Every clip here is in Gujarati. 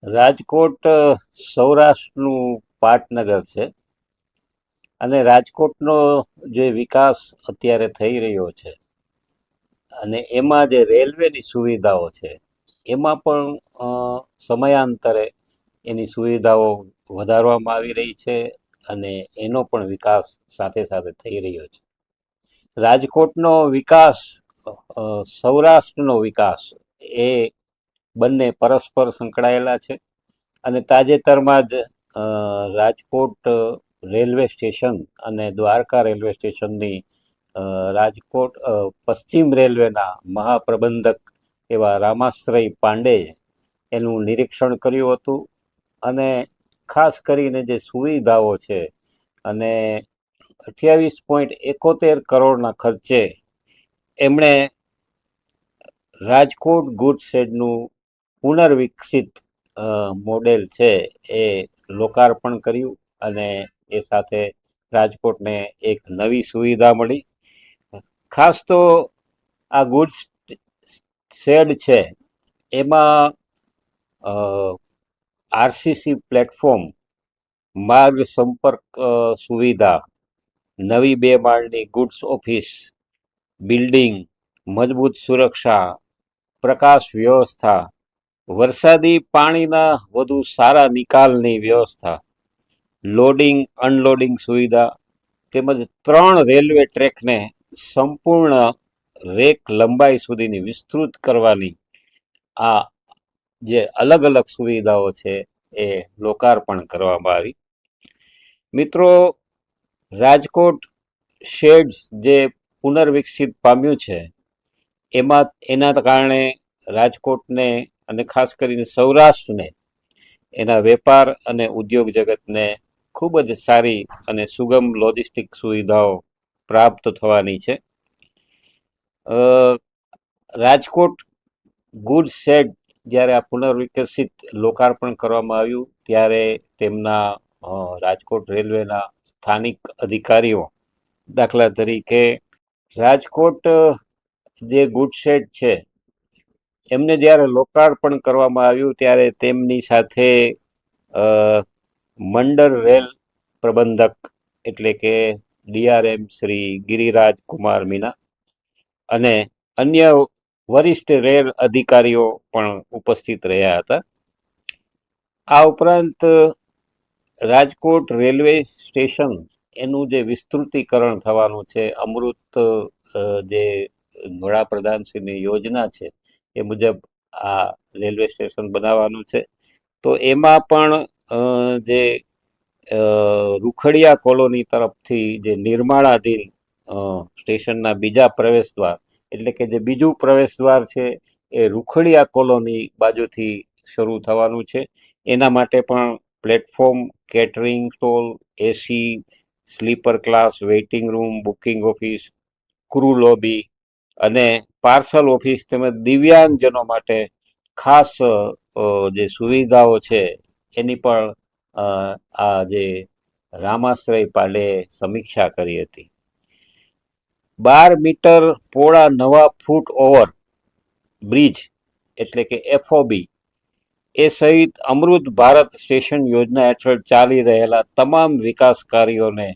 રાજકોટ સૌરાષ્ટ્રનું પાટનગર છે અને રાજકોટનો જે વિકાસ અત્યારે થઈ રહ્યો છે અને એમાં જે રેલવેની સુવિધાઓ છે એમાં પણ સમયાંતરે એની સુવિધાઓ વધારવામાં આવી રહી છે અને એનો પણ વિકાસ સાથે સાથે થઈ રહ્યો છે. રાજકોટનો વિકાસ, સૌરાષ્ટ્રનો વિકાસ એ બંને પરસ્પર સંકળાયેલા છે અને તાજેતરમાં જ રાજકોટ રેલવે સ્ટેશન અને દ્વારકા રેલવે સ્ટેશનની રાજકોટ પશ્ચિમ રેલવેના મહાપ્રબંધક એવા રામાશ્રય પાંડેએ એનું નિરીક્ષણ કર્યું હતું અને ખાસ કરીને જે સુવિધાઓ છે અને 28.71 કરોડના ખર્ચે એમણે રાજકોટ ગુડ શેડનું પુનર્વિકસિત મોડેલ છે એ લોકાર્પણ કર્યું અને એ સાથે રાજકોટને એક નવી સુવિધા મળી. ખાસ તો આ ગુડ શેડ છે એમાં આરસીસી પ્લેટફોર્મ, માર્ગ સંપર્ક સુવિધા, નવી 2 માળની ગુડ્સ ઓફિસ બિલ્ડિંગ, મજબૂત સુરક્ષા, પ્રકાશ વ્યવસ્થા, વરસાદી પાણીના વધુ સારા નિકાલની વ્યવસ્થા, લોડિંગ અનલોડિંગ સુવિધા તેમજ 3 રેલવે ટ્રેકને સંપૂર્ણ રેક લંબાઈ સુધીની વિસ્તૃત કરવાની આ જે અલગ અલગ સુવિધાઓ છે એ લોકાર્પણ કરવામાં આવી. મિત્રો, રાજકોટ શેડ જે પુનર્વિકસિત પામ્યું છે એના કારણે રાજકોટને અને ખાસ કરીને સૌરાષ્ટ્રને એના વેપાર અને ઉદ્યોગ જગતને ખૂબ જ સારી અને સુગમ લોજિસ્ટિક સુવિધાઓ પ્રાપ્ત થવાની છે. રાજકોટ ગુડ શેડ જ્યારે આ પુનર્વિકસિત લોકાર્પણ કરવામાં આવ્યું ત્યારે તેમના રાજકોટ રેલવેના સ્થાનિક અધિકારીઓ, દાખલા તરીકે રાજકોટ જે ગુડ શેડ છે એમને જ્યારે લોકાર્પણ કરવામાં આવ્યું ત્યારે તેમની સાથે મંડળ રેલ પ્રબંધક એટલે કે ડીઆરએમ શ્રી ગિરિરાજ કુમાર મીના અને અન્ય વરિષ્ઠ રેલ અધિકારીઓ પણ ઉપસ્થિત રહ્યા હતા. આ ઉપરાંત રાજકોટ રેલવે સ્ટેશન એનું જે વિસ્તૃતિકરણ થવાનું છે, અમૃત જે વડાપ્રધાનશ્રીની યોજના છે એ મુજબ આ રેલવે સ્ટેશન બનાવવાનું છે. તો એમાં પણ જે રૂખડિયા કોલોની તરફથી જે નિર્માણાધીન સ્ટેશનના બીજા પ્રવેશદ્વાર એટલે કે જે બીજું પ્રવેશદ્વાર છે એ રૂખડિયા કોલોની બાજુથી શરૂ થવાનું છે. એના માટે પણ platform, catering stall, AC, sleeper class, waiting room, booking office, crew lobby અને પાર્સલ ઓફિસ તેમજ દિવ્યાંગજનો માટે ખાસ જે સુવિધાઓ છે એની પણ આ જે રામાશ્રય પાંડેએ સમીક્ષા કરી હતી. 12 મીટર પહોળા નવા ફૂટ ઓવર બ્રિજ એટલે કે એફઓબી એ સહિત અમૃત ભારત સ્ટેશન યોજના હેઠળ ચાલી રહેલા તમામ વિકાસ કાર્યોને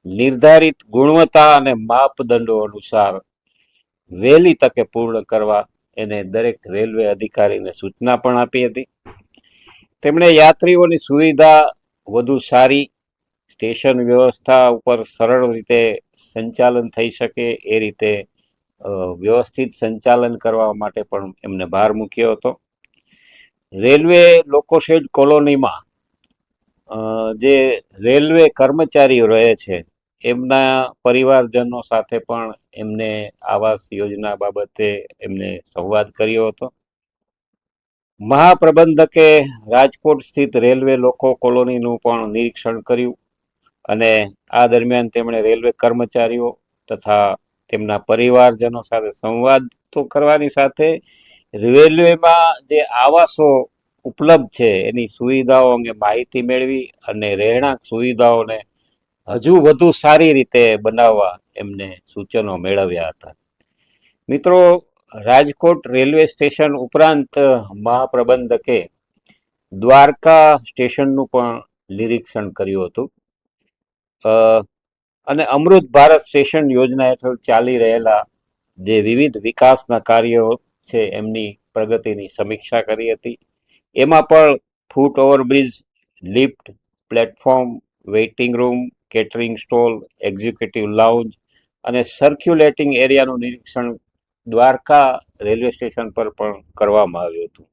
નિર્ધારિત ગુણવત્તા અને માપદંડો અનુસાર વહેલી તકે પૂર્ણ કરવા એને દરેક રેલવે અધિકારીને સૂચના પણ આપી હતી. તેમણે યાત્રીઓની સુવિધા વધુ સારી, સ્ટેશન વ્યવસ્થા ઉપર સરળ રીતે સંચાલન થઈ શકે એ રીતે વ્યવસ્થિત સંચાલન કરવા માટે પણ એમને ભાર મૂક્યો હતો. રેલવે લોકોશેડ કોલોનીમાં જે રેલવે કર્મચારીઓ રહે છે એમના પરિવારજનો સાથે પણ એમને આવાસ યોજના બાબતે એમને સંવાદ કર્યો હતો. મહાપ્રબંધકે રાજકોટ સ્થિત રેલવે લોકો કોલોનીનું પણ નિરીક્ષણ કર્યું અને આ દરમિયાન તેમણે રેલવે કર્મચારીઓ તથા તેમના પરિવારજનો સાથે સંવાદ તો કરવાની સાથે રેલવેમાં જે આવાસો ઉપલબ્ધ છે એની સુવિધાઓ અંગે માહિતી મેળવી અને રહેણાંક સુવિધાઓને હજુ વધુ સારી રીતે બનાવવા એમને સૂચનો મેળવ્યા હતા. મિત્રો, રાજકોટ રેલવે સ્ટેશન ઉપરાંત મહાપ્રબંધકે દ્વારકા સ્ટેશનનું પણ નિરીક્ષણ કર્યું હતું. અ, અને અમૃત ભારત સ્ટેશન યોજના હેઠળ ચાલી રહેલા જે વિવિધ વિકાસના કાર્યો છે એમની પ્રગતિની સમીક્ષા કરી હતી. એમાં પણ foot overbridge, lift, platform, waiting room, catering stall, executive lounge અને સર્ક્યુલેટિંગ એરિયાનું નિરીક્ષણ દ્વારકા રેલવે સ્ટેશન પર પણ કરવામાં આવ્યું હતું.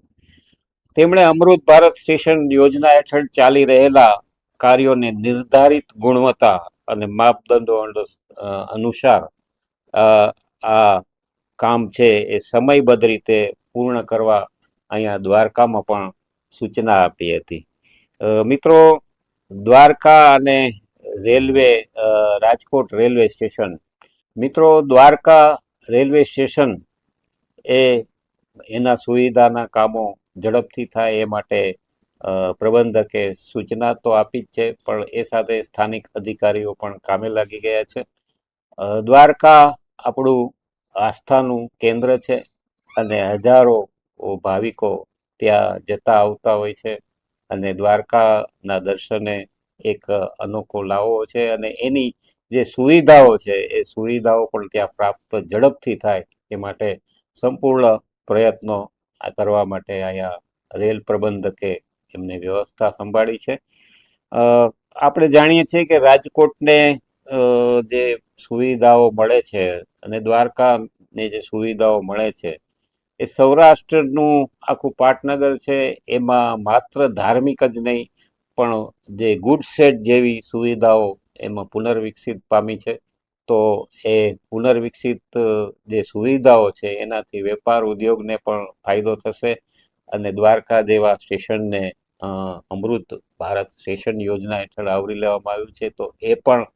તેમણે અમૃત ભારત સ્ટેશન યોજના હેઠળ ચાલી રહેલા કાર્યોને નિર્ધારિત ગુણવત્તા અને માપદંડો અનુસાર આ કામ છે એ સમયબદ્ધ રીતે પૂર્ણ કરવા અહીંયા દ્વારકામાં પણ સૂચના આપી હતી. મિત્રો, દ્વારકા અને રેલવે, રાજકોટ રેલવે સ્ટેશન. મિત્રો, દ્વારકા રેલવે સ્ટેશન એ એના સુવિધાના કામો ઝડપથી થાય એ માટે પ્રબંધકે સૂચના તો આપી જ છે, પણ એ સાથે સ્થાનિક અધિકારીઓ પણ કામે લાગી ગયા છે. દ્વારકા આપણું આસ્થાનું કેન્દ્ર છે અને હજારો ભાવિકો ત્યાં જતા આવતા હોય છે અને દ્વારકાના દર્શને એક અનોખો લાવો છે અને એની જે સુવિધાઓ છે એ સુવિધાઓ પણ ત્યાં પ્રાપ્ત ઝડપથી થાય એ માટે સંપૂર્ણ પ્રયત્નો કરવા માટે અહીંયા રેલ પ્રબંધકે એમને વ્યવસ્થા સંભાળી છે. આપણે જાણીએ છીએ કે રાજકોટને જે સુવિધાઓ મળે છે અને દ્વારકાને જે સુવિધાઓ મળે છે એ સૌરાષ્ટ્રનું આખું પાટનગર છે એમાં માત્ર ધાર્મિક જ નહીં પણ જે ગુડ શેડ જેવી સુવિધાઓ એમાં પુનર્વિકસિત પામી છે. તો એ પુનર્વિકસિત જે સુવિધાઓ છે એનાથી વેપાર ઉદ્યોગને પણ ફાયદો થશે અને દ્વારકા જેવા સ્ટેશનને અમૃત ભારત સ્ટેશન યોજના હેઠળ આવરી લેવામાં આવ્યું છે તો એ પણ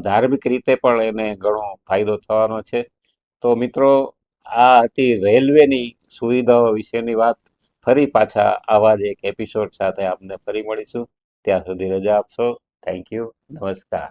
ધાર્મિક રીતે પણ એને ઘણો ફાયદો થવાનો છે. તો મિત્રો, આ હતી રેલવેની સુવિધાઓ વિશેની વાત. ફરી પાછા આવા જ એક એપિસોડ સાથે આપને ફરી મળીશું. ત્યાં સુધી રજા આપશો. Thank you. નમસ્કાર.